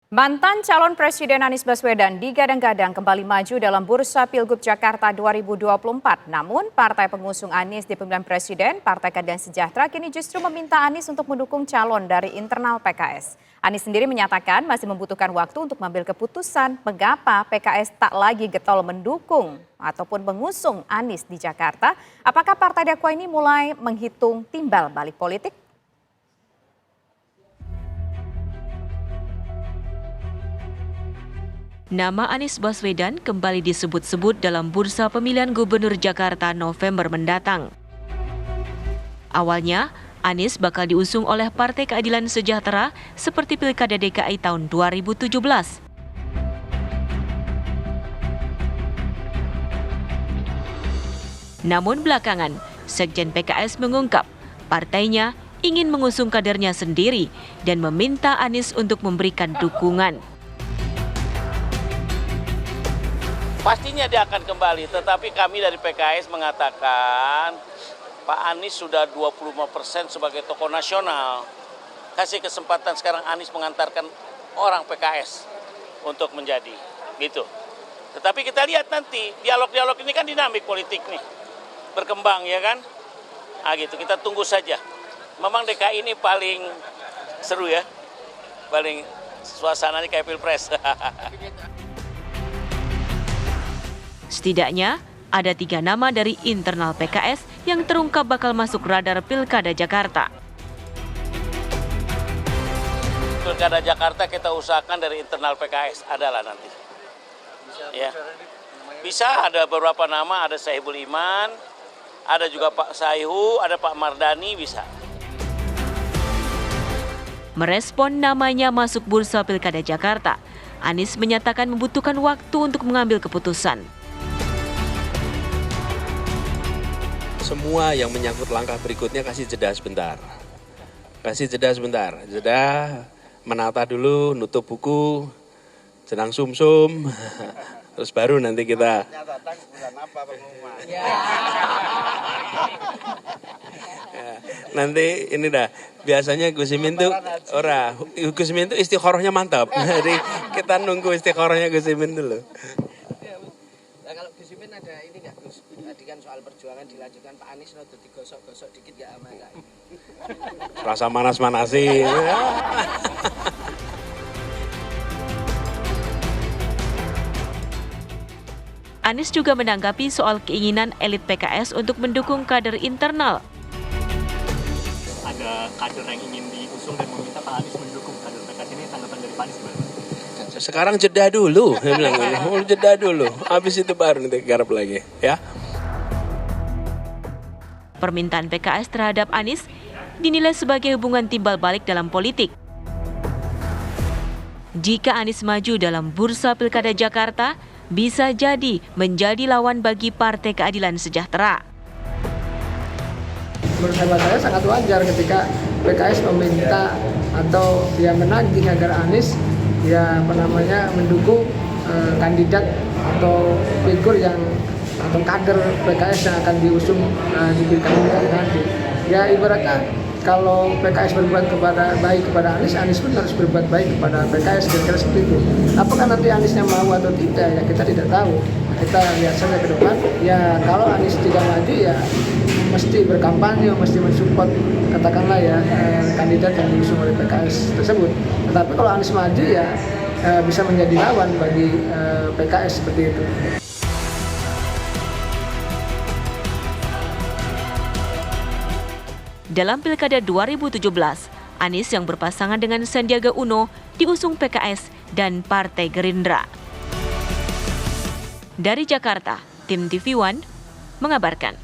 Mantan calon Presiden Anies Baswedan digadang-gadang kembali maju dalam Bursa Pilgub Jakarta 2024. Namun, partai pengusung Anies di pemilihan presiden, Partai Keadilan Sejahtera, kini justru meminta Anies untuk mendukung calon dari internal PKS. Anies sendiri menyatakan masih membutuhkan waktu untuk mengambil keputusan mengapa PKS tak lagi getol mendukung ataupun mengusung Anies di Jakarta. Apakah partai dakwa ini mulai menghitung timbal balik politik? Nama Anies Baswedan kembali disebut-sebut dalam bursa pemilihan gubernur Jakarta November mendatang. Awalnya, Anies bakal diusung oleh Partai Keadilan Sejahtera seperti Pilkada DKI tahun 2017. Namun belakangan, Sekjen PKS mengungkap partainya ingin mengusung kadernya sendiri dan meminta Anies untuk memberikan dukungan. Pastinya dia akan kembali, tetapi kami dari PKS mengatakan Pak Anies sudah 25% sebagai tokoh nasional. Kasih kesempatan sekarang Anies mengantarkan orang PKS untuk menjadi gitu. Tetapi kita lihat nanti, dialog-dialog ini kan dinamik politik nih, berkembang ya kan. Gitu, kita tunggu saja. Memang DKI ini paling seru ya, paling suasananya kayak Pilpres. Setidaknya ada 3 nama dari internal PKS yang terungkap bakal masuk radar Pilkada Jakarta. Pilkada Jakarta kita usahakan dari internal PKS adalah nanti. Ya. Bisa ada beberapa nama, ada Sohibul Iman, ada juga Pak Saihu, ada Pak Mardani bisa. Merespon namanya masuk bursa Pilkada Jakarta, Anies menyatakan membutuhkan waktu untuk mengambil keputusan. Semua yang menyangkut langkah berikutnya kasih jeda sebentar. Jeda menata dulu, nutup buku, jenang sumsum, terus baru nanti kita. Nanti ini dah, biasanya Gus Imin tuh, Gus Imin tuh istikharahnya mantap. Jadi kita nunggu istikharahnya Gus Imin dulu. Nah, kalau Gus Imin ada ini nggak Gus? Tadi kan soal perjuangan dilanjutkan Pak Anies, no, digosok-gosok dikit nggak sama nggak? Rasa manas-manasi. Anies juga menanggapi soal keinginan elit PKS untuk mendukung kader internal. Ada kader yang ingin diusung dan meminta Pak Anies mendukung kader PKS ini, tanggapan dari Pak Anies gimana? Sekarang jeda dulu, saya bilang jeda dulu. Habis itu baru nanti garap lagi, ya. Permintaan PKS terhadap Anies dinilai sebagai hubungan timbal balik dalam politik. Jika Anies maju dalam bursa Pilkada Jakarta, bisa jadi menjadi lawan bagi Partai Keadilan Sejahtera. Menurut saya sangat wajar ketika PKS meminta atau dia menagih agar Anies mendukung kandidat atau figur yang atau kader PKS yang akan diusung di pilkada nanti. Ya ibaratnya kalau PKS berbuat baik kepada Anies, Anies pun harus berbuat baik kepada PKS, kira-kira seperti itu. Apakah nanti Aniesnya mau atau tidak, ya kita tidak tahu. Kita lihat saja ke depan. Ya kalau Anies tidak maju, ya mesti berkampanye, mesti mensupport katakanlah ya kandidat yang diusung oleh PKS tersebut. Tetapi kalau Anies maju ya bisa menjadi lawan bagi PKS seperti itu. Dalam Pilkada 2017, Anies yang berpasangan dengan Sandiaga Uno diusung PKS dan Partai Gerindra. Dari Jakarta, tim TV One mengabarkan.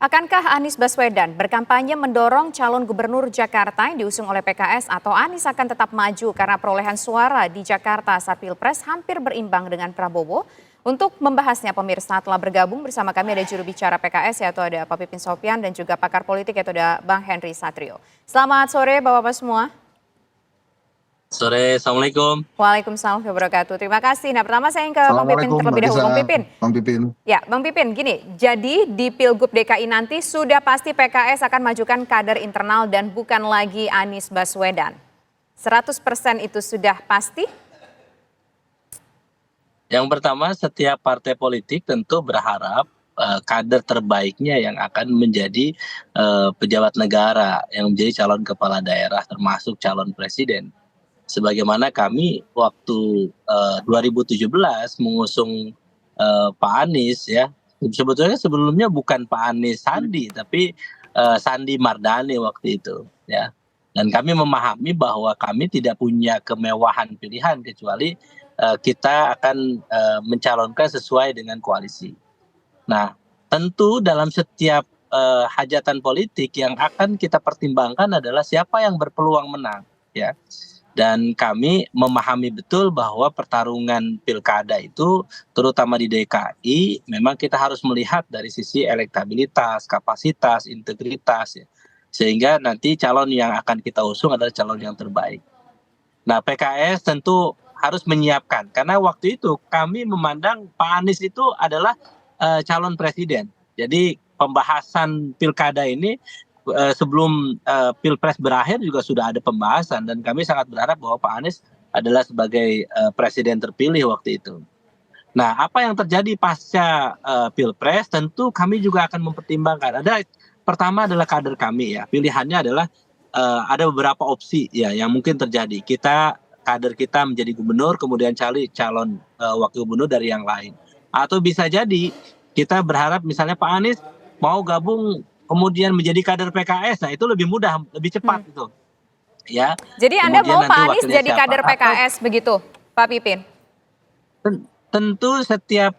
Akankah Anies Baswedan berkampanye mendorong calon gubernur Jakarta yang diusung oleh PKS atau Anies akan tetap maju karena perolehan suara di Jakarta saat Pilpres hampir berimbang dengan Prabowo? Untuk membahasnya pemirsa telah bergabung bersama kami ada juru bicara PKS yaitu ada Pak Pipin Sopian dan juga pakar politik yaitu ada Bang Henry Satrio. Selamat sore Bapak-Bapak semua. Sore, Assalamualaikum. Waalaikumsalam warahmatullahi wabarakatuh. Terima kasih. Nah, pertama saya ke Bang Pipin Assalamualaikum terlebih Mbak dahulu. Tisa, Bang Pipin. Bang Pipin. Ya, Bang Pipin, gini, jadi di Pilgub DKI nanti sudah pasti PKS akan majukan kader internal dan bukan lagi Anies Baswedan. 100% itu sudah pasti? Yang pertama, setiap partai politik tentu berharap kader terbaiknya yang akan menjadi pejabat negara, yang menjadi calon kepala daerah termasuk calon presiden. Sebagaimana kami waktu 2017 mengusung Pak Anies ya, sebetulnya sebelumnya bukan Pak Anies Sandi, tapi Sandi Mardani waktu itu ya. Dan kami memahami bahwa kami tidak punya kemewahan pilihan kecuali kita akan mencalonkan sesuai dengan koalisi. Nah, tentu dalam setiap hajatan politik yang akan kita pertimbangkan adalah siapa yang berpeluang menang ya. Dan kami memahami betul bahwa pertarungan pilkada itu terutama di DKI memang kita harus melihat dari sisi elektabilitas, kapasitas, integritas ya. Sehingga nanti calon yang akan kita usung adalah calon yang terbaik. Nah, PKS tentu harus menyiapkan karena waktu itu kami memandang Pak Anies itu adalah calon presiden. Jadi pembahasan pilkada ini sebelum pilpres berakhir juga sudah ada pembahasan dan kami sangat berharap bahwa Pak Anies adalah sebagai presiden terpilih waktu itu. Nah, apa yang terjadi pasca pilpres tentu kami juga akan mempertimbangkan. Pertama adalah kader kami ya. Pilihannya adalah ada beberapa opsi ya yang mungkin terjadi. Kader kita menjadi gubernur kemudian cari calon wakil gubernur dari yang lain. Atau bisa jadi kita berharap misalnya Pak Anies mau gabung kemudian menjadi kader PKS, nah itu lebih mudah, lebih cepat itu. Ya. Jadi Anda Kemudian mau Pak Anies wakilnya jadi siapa? kader PKS begitu, Pak Pipin? Tentu setiap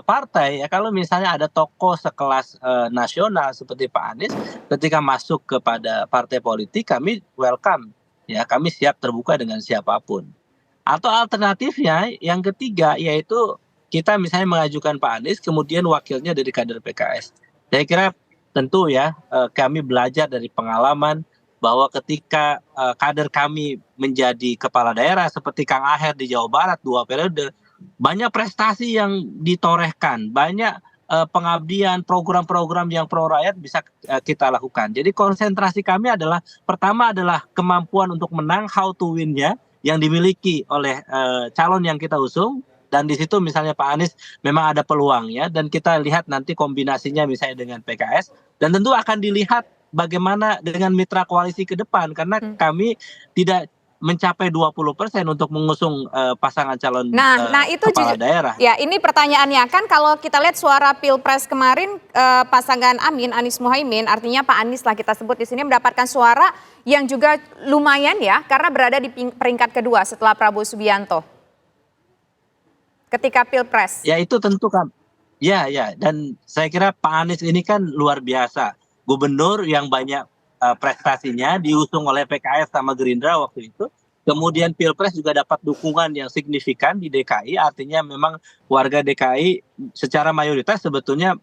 partai ya kalau misalnya ada tokoh sekelas nasional seperti Pak Anies ketika masuk kepada partai politik kami welcome ya, kami siap terbuka dengan siapapun. Atau alternatifnya yang ketiga yaitu kita misalnya mengajukan Pak Anies kemudian wakilnya dari kader PKS. Saya kira tentu ya kami belajar dari pengalaman bahwa ketika kader kami menjadi kepala daerah seperti Kang Aher di Jawa Barat 2 periode, banyak prestasi yang ditorehkan, banyak pengabdian, program-program yang pro rakyat bisa kita lakukan. Jadi konsentrasi kami adalah pertama adalah kemampuan untuk menang, how to win-nya yang dimiliki oleh calon yang kita usung. Dan di situ misalnya Pak Anies memang ada peluang ya, dan kita lihat nanti kombinasinya misalnya dengan PKS, dan tentu akan dilihat bagaimana dengan mitra koalisi ke depan karena kami tidak mencapai 20% untuk mengusung pasangan calon itu kepala daerah. Ya, ini pertanyaannya kan kalau kita lihat suara Pilpres kemarin pasangan Anies Muhaimin, artinya Pak Anies lah kita sebut di sini mendapatkan suara yang juga lumayan ya karena berada di peringkat kedua setelah Prabowo Subianto. Ketika Pilpres. Ya itu tentu kan. Ya, dan saya kira Pak Anies ini kan luar biasa. Gubernur yang banyak prestasinya diusung oleh PKS sama Gerindra waktu itu. Kemudian Pilpres juga dapat dukungan yang signifikan di DKI. Artinya memang warga DKI secara mayoritas sebetulnya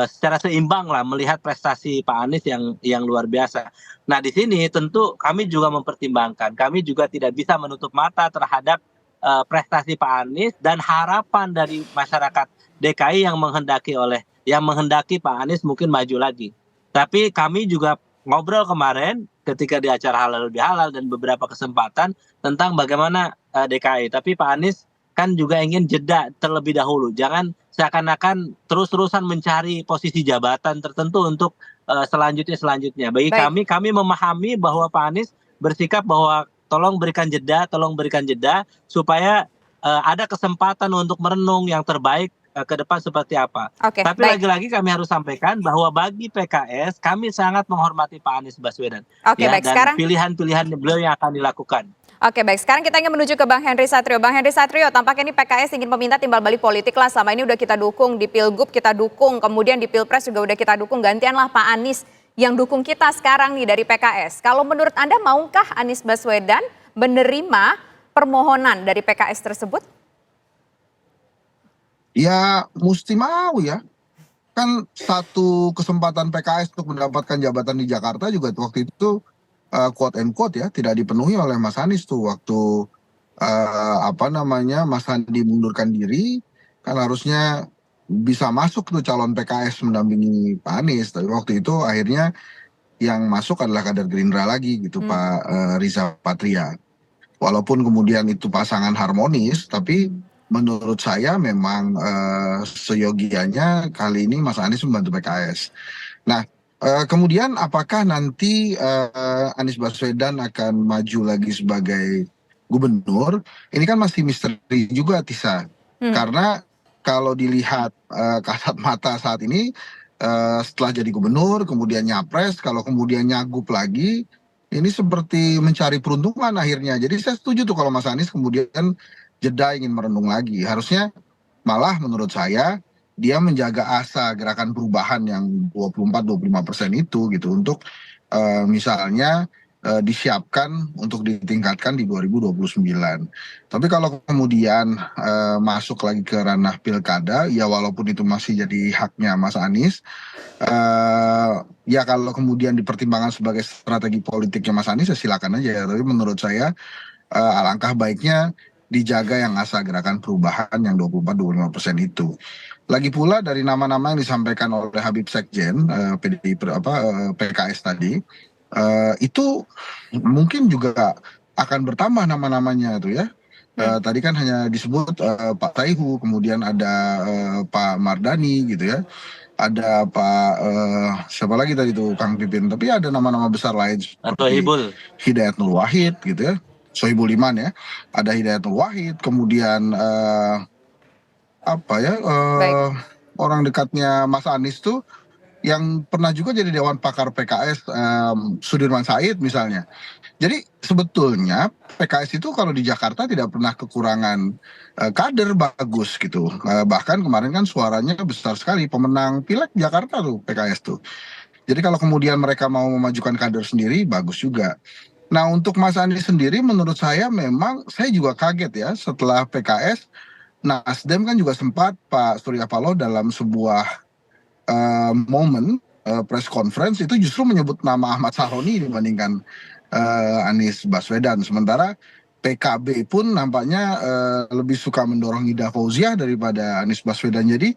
secara seimbang lah melihat prestasi Pak Anies yang luar biasa. Nah di sini tentu kami juga mempertimbangkan. Kami juga tidak bisa menutup mata terhadap prestasi Pak Anies dan harapan dari masyarakat DKI yang menghendaki Pak Anies mungkin maju lagi. Tapi kami juga ngobrol kemarin ketika di acara Halal Bihalal dan beberapa kesempatan tentang bagaimana DKI. Tapi Pak Anies kan juga ingin jeda terlebih dahulu. Jangan seakan-akan terus-terusan mencari posisi jabatan tertentu untuk selanjutnya. Bagi kami memahami bahwa Pak Anies bersikap bahwa tolong berikan jeda supaya ada kesempatan untuk merenung yang terbaik ke depan seperti apa. Tapi lagi-lagi kami harus sampaikan bahwa bagi PKS kami sangat menghormati Pak Anies Baswedan. Dan pilihan-pilihan beliau yang akan dilakukan. Oke, baik. Sekarang kita ingin menuju ke Bang Henry Satrio. Bang Henry Satrio, tampaknya ini PKS ingin meminta timbal balik politik lah. Selama ini udah kita dukung, di Pilgub kita dukung, kemudian di Pilpres juga udah kita dukung. Gantianlah Pak Anies yang dukung kita sekarang nih dari PKS. Kalau menurut Anda maukah Anies Baswedan menerima permohonan dari PKS tersebut? Ya mesti mau ya. Kan satu kesempatan PKS untuk mendapatkan jabatan di Jakarta juga waktu itu quote and quote ya tidak dipenuhi oleh Mas Anies tuh waktu Mas Sandi mundurkan diri, kan harusnya bisa masuk tuh calon PKS mendampingi Pak Anies, tapi waktu itu akhirnya yang masuk adalah kader Gerindra lagi gitu, Pak Riza Patria. Walaupun kemudian itu pasangan harmonis, tapi menurut saya memang seyogianya kali ini Mas Anies membantu PKS. Nah, kemudian apakah nanti Anies Baswedan akan maju lagi sebagai gubernur? Ini kan masih misteri juga, Tisa. Karena kalau dilihat kasat mata saat ini, setelah jadi gubernur, kemudian nyapres, kalau kemudian nyagup lagi, ini seperti mencari peruntungan akhirnya. Jadi saya setuju tuh kalau Mas Anies kemudian jeda ingin merenung lagi. Harusnya malah menurut saya dia menjaga asa gerakan perubahan yang 24-25% itu gitu untuk misalnya disiapkan untuk ditingkatkan di 2029. Tapi kalau kemudian masuk lagi ke ranah pilkada, ya walaupun itu masih jadi haknya Mas Anies, ya kalau kemudian dipertimbangkan sebagai strategi politiknya Mas Anies, ya silakan aja. Tapi menurut saya alangkah baiknya dijaga yang asa gerakan perubahan yang 24-25% itu. Lagi pula dari nama-nama yang disampaikan oleh Habib Sekjen PKS tadi, itu mungkin juga akan bertambah nama-namanya tuh ya. Tadi kan hanya disebut Pak Taihu, kemudian ada Pak Mardani gitu ya. Ada Pak siapa lagi tadi tuh Kang Pipin, tapi ada nama-nama besar lain seperti Hidayat Nur Wahid gitu ya, Sohibul Iman ya, ada Hidayat Nur Wahid, kemudian orang dekatnya Mas Anies tuh yang pernah juga jadi Dewan Pakar PKS, Sudirman Said misalnya. Jadi sebetulnya PKS itu kalau di Jakarta tidak pernah kekurangan kader bagus gitu. Bahkan kemarin kan suaranya besar sekali, pemenang pileg Jakarta tuh PKS tuh. Jadi kalau kemudian mereka mau memajukan kader sendiri, bagus juga. Nah untuk Mas Anies sendiri menurut saya memang, saya juga kaget ya setelah PKS, Nasdem kan juga sempat Pak Surya Paloh dalam sebuah momen press conference itu justru menyebut nama Ahmad Saroni dibandingkan Anies Baswedan. Sementara PKB pun nampaknya lebih suka mendorong Ida Fauziah daripada Anies Baswedan. Jadi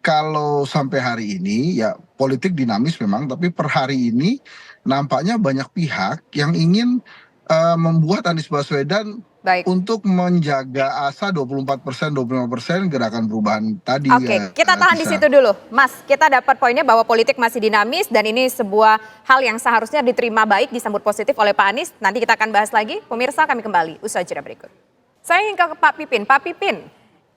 kalau sampai hari ini ya politik dinamis memang, tapi per hari ini nampaknya banyak pihak yang ingin membuat Anies Baswedan untuk menjaga asa 24%, 25% gerakan perubahan tadi. Oke, kita tahan di situ dulu. Mas, kita dapat poinnya bahwa politik masih dinamis dan ini sebuah hal yang seharusnya diterima baik, disambut positif oleh Pak Anies. Nanti kita akan bahas lagi. Pemirsa, kami kembali usai jeda berikut. Saya ingin ke Pak Pipin. Pak Pipin,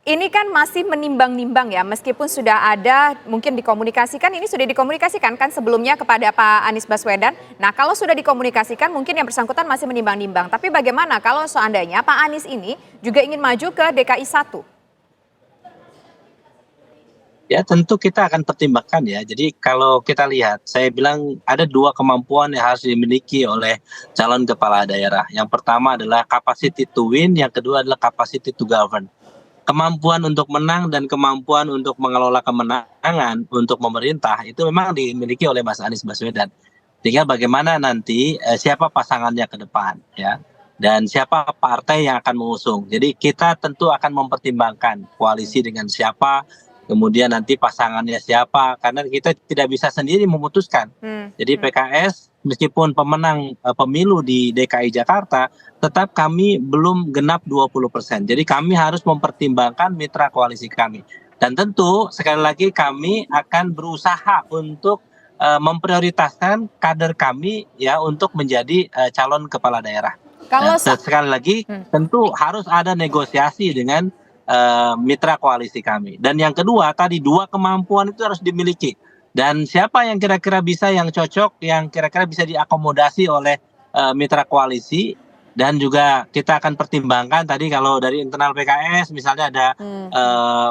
ini kan masih menimbang-nimbang ya, meskipun sudah ada mungkin dikomunikasikan, ini sudah dikomunikasikan kan sebelumnya kepada Pak Anies Baswedan. Nah kalau sudah dikomunikasikan mungkin yang bersangkutan masih menimbang-nimbang. Tapi bagaimana kalau seandainya Pak Anies ini juga ingin maju ke DKI 1? Ya tentu kita akan pertimbangkan ya. Jadi kalau kita lihat, saya bilang ada dua kemampuan yang harus dimiliki oleh calon kepala daerah. Yang pertama adalah capacity to win, yang kedua adalah capacity to govern. Kemampuan untuk menang dan kemampuan untuk mengelola kemenangan untuk pemerintah itu memang dimiliki oleh Mas Anies Baswedan. Tinggal bagaimana nanti siapa pasangannya ke depan ya, dan siapa partai yang akan mengusung. Jadi kita tentu akan mempertimbangkan koalisi dengan siapa, kemudian nanti pasangannya siapa, karena kita tidak bisa sendiri memutuskan. Jadi PKS meskipun pemenang pemilu di DKI Jakarta, tetap kami belum genap 20%. Jadi kami harus mempertimbangkan mitra koalisi kami. Dan tentu sekali lagi kami akan berusaha untuk memprioritaskan kader kami ya untuk menjadi calon kepala daerah. Kalau sekali lagi tentu harus ada negosiasi dengan mitra koalisi kami. Dan yang kedua tadi dua kemampuan itu harus dimiliki. Dan siapa yang kira-kira bisa, yang cocok, yang kira-kira bisa diakomodasi oleh mitra koalisi, Dan juga kita akan pertimbangkan tadi kalau dari internal PKS misalnya ada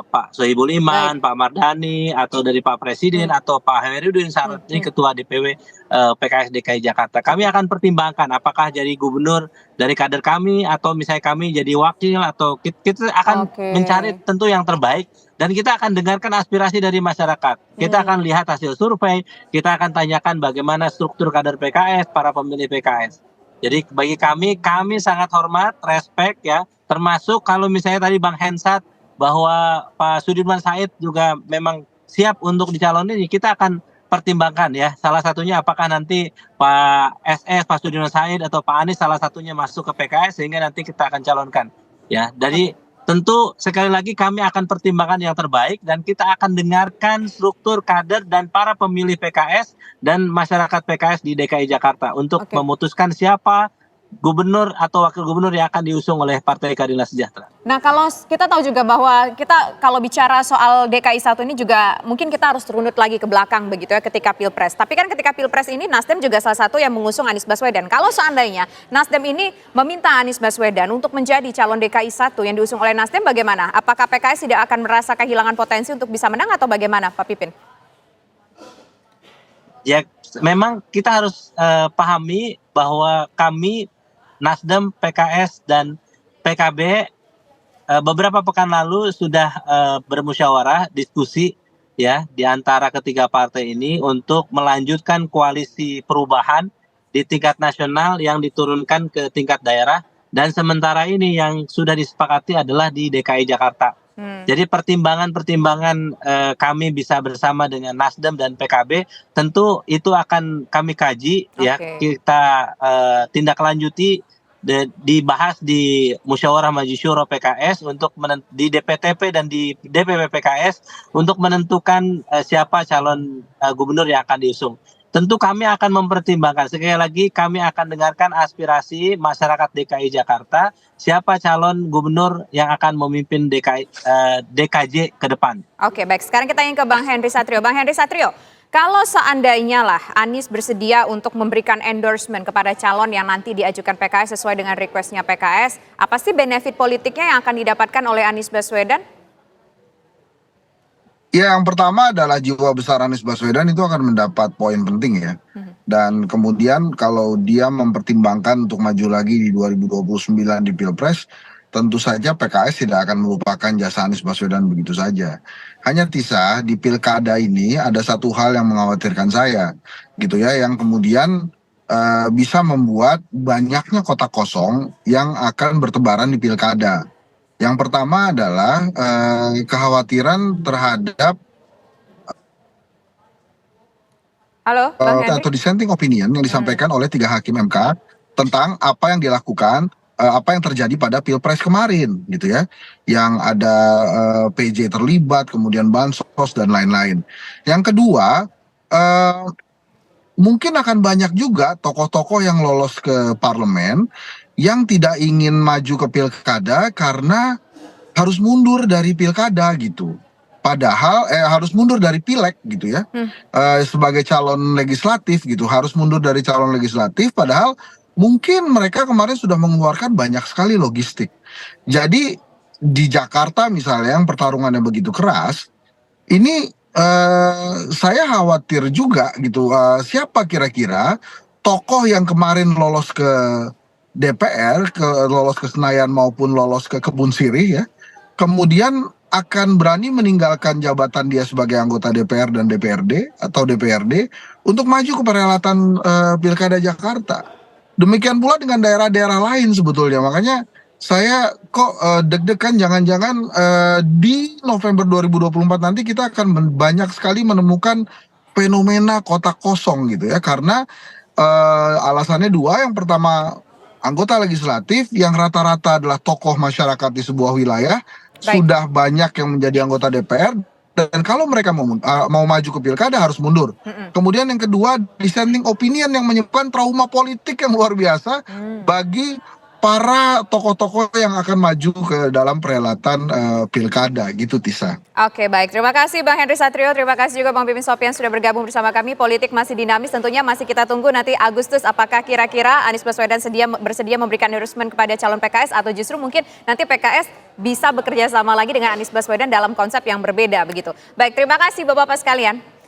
Pak Sohibul Iman, Pak Mardhani, atau dari Pak Presiden atau Pak Hemerudin saat ini Ketua DPW PKS DKI Jakarta. Kami akan pertimbangkan apakah jadi gubernur dari kader kami atau misalnya kami jadi wakil, atau kita akan mencari tentu yang terbaik dan kita akan dengarkan aspirasi dari masyarakat. Kita akan lihat hasil survei, kita akan tanyakan bagaimana struktur kader PKS, para pemilih PKS. Jadi bagi kami sangat hormat, respect ya, termasuk kalau misalnya tadi Bang Hensat bahwa Pak Sudirman Said juga memang siap untuk dicalonin, kita akan pertimbangkan ya. Salah satunya apakah nanti Pak SS, Pak Sudirman Said atau Pak Anies salah satunya masuk ke PKS sehingga nanti kita akan calonkan. Ya, jadi tentu sekali lagi kami akan pertimbangkan yang terbaik dan kita akan dengarkan struktur kader dan para pemilih PKS dan masyarakat PKS di DKI Jakarta untuk memutuskan siapa gubernur atau wakil gubernur yang akan diusung oleh Partai Keadilan Sejahtera. Nah, kalau kita tahu juga bahwa kita kalau bicara soal DKI 1 ini juga mungkin kita harus runut lagi ke belakang begitu ya ketika Pilpres. Tapi kan ketika Pilpres ini Nasdem juga salah satu yang mengusung Anies Baswedan. Kalau seandainya Nasdem ini meminta Anies Baswedan untuk menjadi calon DKI 1 yang diusung oleh Nasdem, bagaimana? Apakah PKS tidak akan merasa kehilangan potensi untuk bisa menang atau bagaimana, Pak Pipin? Ya, memang kita harus pahami bahwa kami Nasdem, PKS, dan PKB beberapa pekan lalu sudah bermusyawarah, diskusi ya di antara ketiga partai ini untuk melanjutkan koalisi perubahan di tingkat nasional yang diturunkan ke tingkat daerah, dan sementara ini yang sudah disepakati adalah di DKI Jakarta. Jadi pertimbangan-pertimbangan kami bisa bersama dengan Nasdem dan PKB tentu itu akan kami kaji ya, kita tindak lanjuti, dibahas di Musyawarah Majelis Syuro PKS untuk di DPTP dan di DPP PKS untuk menentukan siapa calon gubernur yang akan diusung. Tentu kami akan mempertimbangkan, sekali lagi kami akan dengarkan aspirasi masyarakat DKI Jakarta, siapa calon gubernur yang akan memimpin DKJ ke depan. Oke, baik. Sekarang kita ingin ke Bang Henry Satrio. Bang Henry Satrio, kalau seandainya lah Anies bersedia untuk memberikan endorsement kepada calon yang nanti diajukan PKS sesuai dengan requestnya PKS, apa sih benefit politiknya yang akan didapatkan oleh Anies Baswedan? Ya, yang pertama adalah jiwa besar Anies Baswedan itu akan mendapat poin penting ya. Dan kemudian kalau dia mempertimbangkan untuk maju lagi di 2029 di Pilpres, tentu saja PKS tidak akan melupakan jasa Anies Baswedan begitu saja. Hanya Tisa, di pilkada ini ada satu hal yang mengkhawatirkan saya, gitu ya, yang kemudian bisa membuat banyaknya kotak kosong yang akan bertebaran di pilkada. Yang pertama adalah kekhawatiran terhadap atau dissenting opinion yang disampaikan oleh 3 hakim MK tentang apa yang dilakukan, apa yang terjadi pada Pilpres kemarin, gitu ya, yang ada PJ terlibat, kemudian bansos dan lain-lain. Yang kedua, mungkin akan banyak juga tokoh-tokoh yang lolos ke parlemen yang tidak ingin maju ke pilkada karena harus mundur dari pilkada gitu. Padahal harus mundur dari pileg gitu ya. Sebagai calon legislatif gitu, harus mundur dari calon legislatif padahal mungkin mereka kemarin sudah mengeluarkan banyak sekali logistik. Jadi di Jakarta misalnya yang pertarungannya begitu keras, ini saya khawatir juga gitu, siapa kira-kira tokoh yang kemarin lolos ke DPR, lolos ke Senayan maupun lolos ke Kebun Sirih ya, kemudian akan berani meninggalkan jabatan dia sebagai anggota DPR dan DPRD atau DPRD untuk maju ke perhelatan Pilkada Jakarta. Demikian pula dengan daerah-daerah lain sebetulnya. Makanya saya kok deg-degan jangan-jangan di November 2024 nanti kita akan banyak sekali menemukan fenomena kotak kosong gitu ya. Karena alasannya dua, yang pertama anggota legislatif yang rata-rata adalah tokoh masyarakat di sebuah wilayah. Sudah banyak yang menjadi anggota DPR dan kalau mereka mau maju ke pilkada harus mundur. Kemudian yang kedua, dissenting opinion yang menyebabkan trauma politik yang luar biasa bagi para tokoh-tokoh yang akan maju ke dalam perhelatan pilkada gitu, Tisa. Oke, baik. Terima kasih Bang Henry Satrio, terima kasih juga Bang Pipin Sopian sudah bergabung bersama kami. Politik masih dinamis, tentunya masih kita tunggu nanti Agustus apakah kira-kira Anies Baswedan bersedia memberikan endorsement kepada calon PKS atau justru mungkin nanti PKS bisa bekerja sama lagi dengan Anies Baswedan dalam konsep yang berbeda begitu. Baik, terima kasih Bapak-Bapak sekalian.